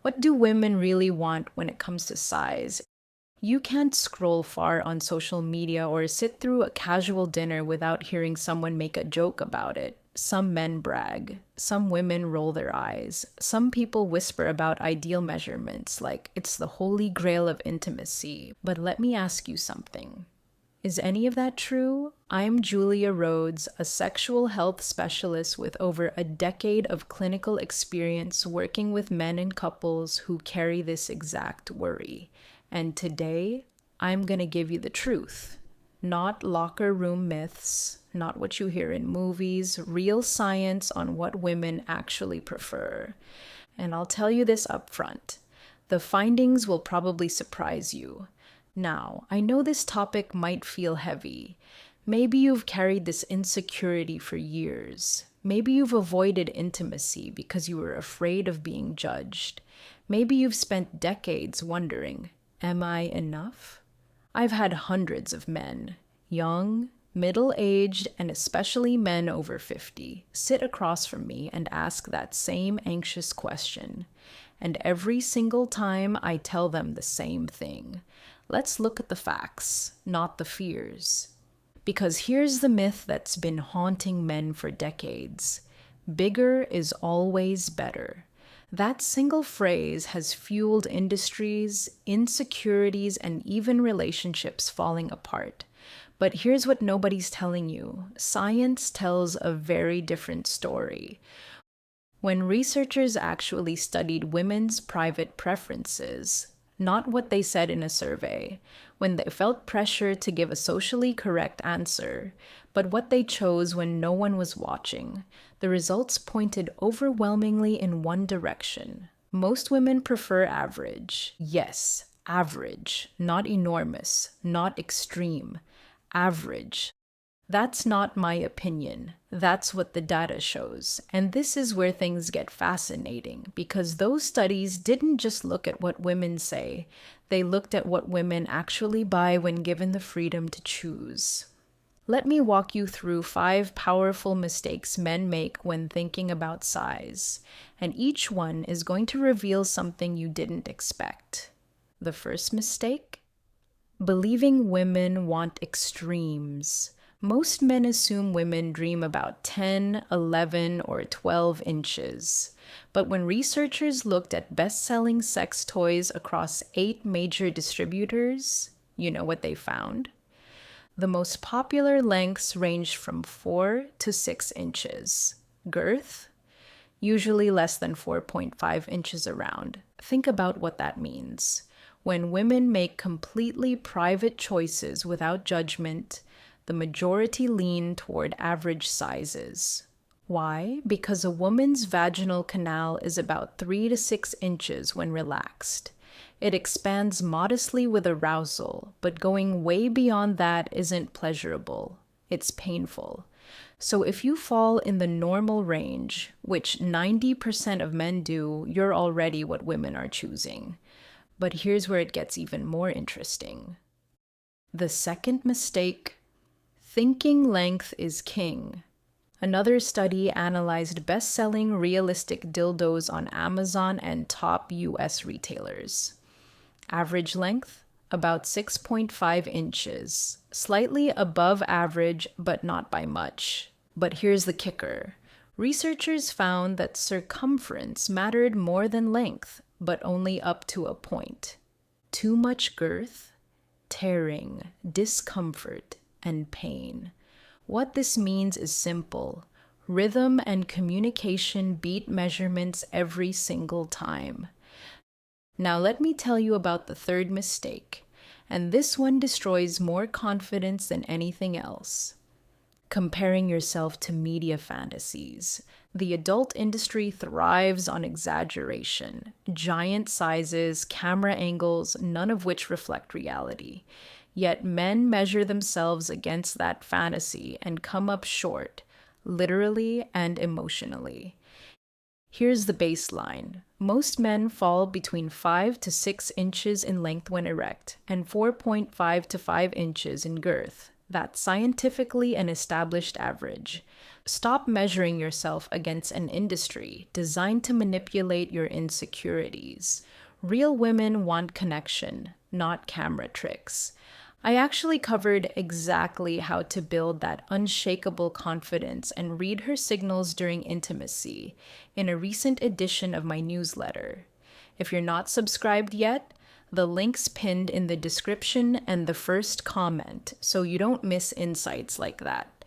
What do women really want when it comes to size? You can't scroll far on social media or sit through a casual dinner without hearing someone make a joke about it. Some men brag, some women roll their eyes, some people whisper about ideal measurements like it's the holy grail of intimacy. But let me ask you something. Is any of that true? I'm Julia Rhodes, a sexual health specialist with over a decade of clinical experience working with men and couples who carry this exact worry. And today, I'm going to give you the truth. Not locker room myths, not what you hear in movies, real science on what women actually prefer. And I'll tell you this up front. The findings will probably surprise you. Now, I know this topic might feel heavy. Maybe you've carried this insecurity for years. Maybe you've avoided intimacy because you were afraid of being judged. Maybe you've spent decades wondering, am I enough? I've had hundreds of men, young, middle-aged, and especially men over 50, sit across from me and ask that same anxious question. And every single time I tell them the same thing. Let's look at the facts, not the fears. Because here's the myth that's been haunting men for decades. Bigger is always better. That single phrase has fueled industries, insecurities, and even relationships falling apart. But here's what nobody's telling you. Science tells a very different story. When researchers actually studied women's private preferences, not what they said in a survey, when they felt pressure to give a socially correct answer, but what they chose when no one was watching, the results pointed overwhelmingly in one direction. Most women prefer average. Yes, average, not enormous, not extreme. Average. That's not my opinion. That's what the data shows. And this is where things get fascinating, because those studies didn't just look at what women say, they looked at what women actually buy when given the freedom to choose. Let me walk you through 5 powerful mistakes men make when thinking about size, and each one is going to reveal something you didn't expect. The first mistake? Believing women want extremes. Most men assume women dream about 10, 11, or 12 inches. But when researchers looked at best-selling sex toys across 8 major distributors, you know what they found? The most popular lengths ranged from 4 to 6 inches. Girth? Usually less than 4.5 inches around. Think about what that means. When women make completely private choices without judgment, the majority lean toward average sizes. Why? Because a woman's vaginal canal is about 3 to 6 inches when relaxed. It expands modestly with arousal, but going way beyond that isn't pleasurable. It's painful. So if you fall in the normal range, which 90% of men do, you're already what women are choosing. But here's where it gets even more interesting. The second mistake: thinking length is king. Another study analyzed best-selling realistic dildos on Amazon and top US retailers. Average length? About 6.5 inches. Slightly above average, but not by much. But here's the kicker. Researchers found that circumference mattered more than length, but only up to a point. Too much girth? Tearing, discomfort, and pain. What this means is simple. Rhythm and communication beat measurements every single time. Now let me tell you about the third mistake, and this one destroys more confidence than anything else. Comparing yourself to media fantasies. The adult industry thrives on exaggeration, giant sizes, camera angles, none of which reflect reality. Yet men measure themselves against that fantasy and come up short, literally and emotionally. Here's the baseline. Most men fall between 5 to 6 inches in length when erect, and 4.5 to 5 inches in girth. That's scientifically an established average. Stop measuring yourself against an industry designed to manipulate your insecurities. Real women want connection, not camera tricks. I actually covered exactly how to build that unshakable confidence and read her signals during intimacy in a recent edition of my newsletter. If you're not subscribed yet, the link's pinned in the description and the first comment so you don't miss insights like that.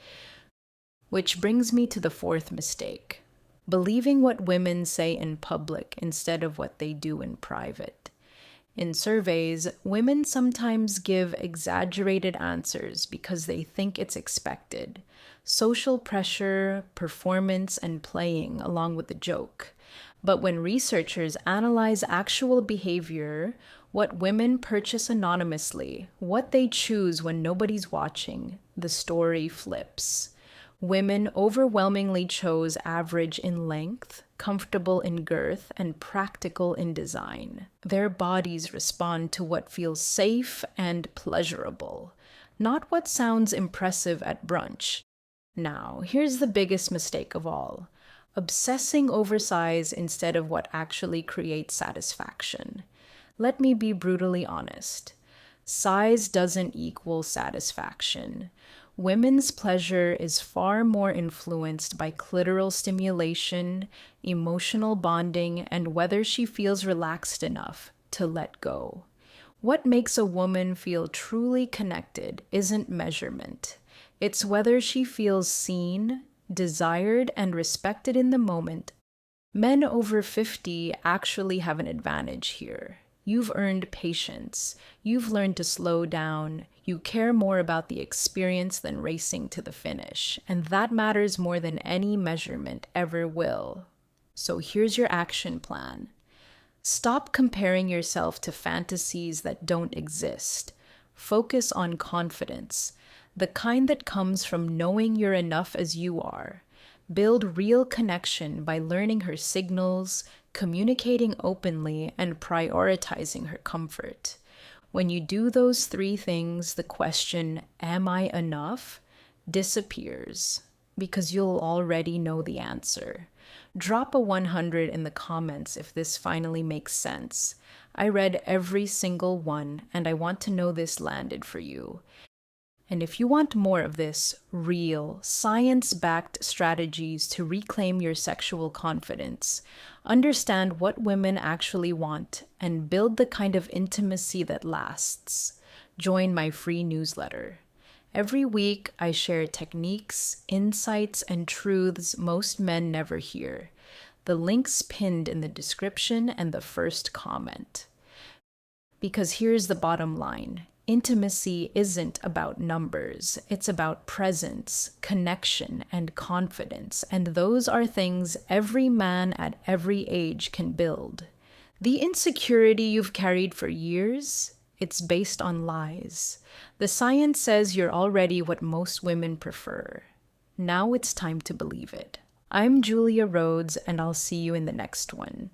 Which brings me to the fourth mistake: believing what women say in public instead of what they do in private. In surveys, women sometimes give exaggerated answers because they think it's expected. Social pressure, performance, and playing along with the joke. But when researchers analyze actual behavior, what women purchase anonymously, what they choose when nobody's watching, the story flips. Women overwhelmingly chose average in length, comfortable in girth, and practical in design. Their bodies respond to what feels safe and pleasurable, not what sounds impressive at brunch. Now, here's the biggest mistake of all: obsessing over size instead of what actually creates satisfaction. Let me be brutally honest. Size doesn't equal satisfaction. Women's pleasure is far more influenced by clitoral stimulation, emotional bonding, and whether she feels relaxed enough to let go. What makes a woman feel truly connected isn't measurement. It's whether she feels seen, desired, and respected in the moment. Men over 50 actually have an advantage here. You've earned patience. You've learned to slow down. You care more about the experience than racing to the finish. And that matters more than any measurement ever will. So here's your action plan. Stop comparing yourself to fantasies that don't exist. Focus on confidence, the kind that comes from knowing you're enough as you are. Build real connection by learning her signals, communicating openly, and prioritizing her comfort. When you do those three things, the question, "Am I enough?" disappears because you'll already know the answer. Drop a 100 in the comments if this finally makes sense. I read every single one, and I want to know this landed for you. And if you want more of this real, science-backed strategies to reclaim your sexual confidence, understand what women actually want, and build the kind of intimacy that lasts, join my free newsletter. Every week, I share techniques, insights, and truths most men never hear. The link's pinned in the description and the first comment. Because here's the bottom line. Intimacy isn't about numbers. It's about presence, connection, and confidence. And those are things every man at every age can build. The insecurity you've carried for years, it's based on lies. The science says you're already what most women prefer. Now it's time to believe it. I'm Julia Rhodes, and I'll see you in the next one.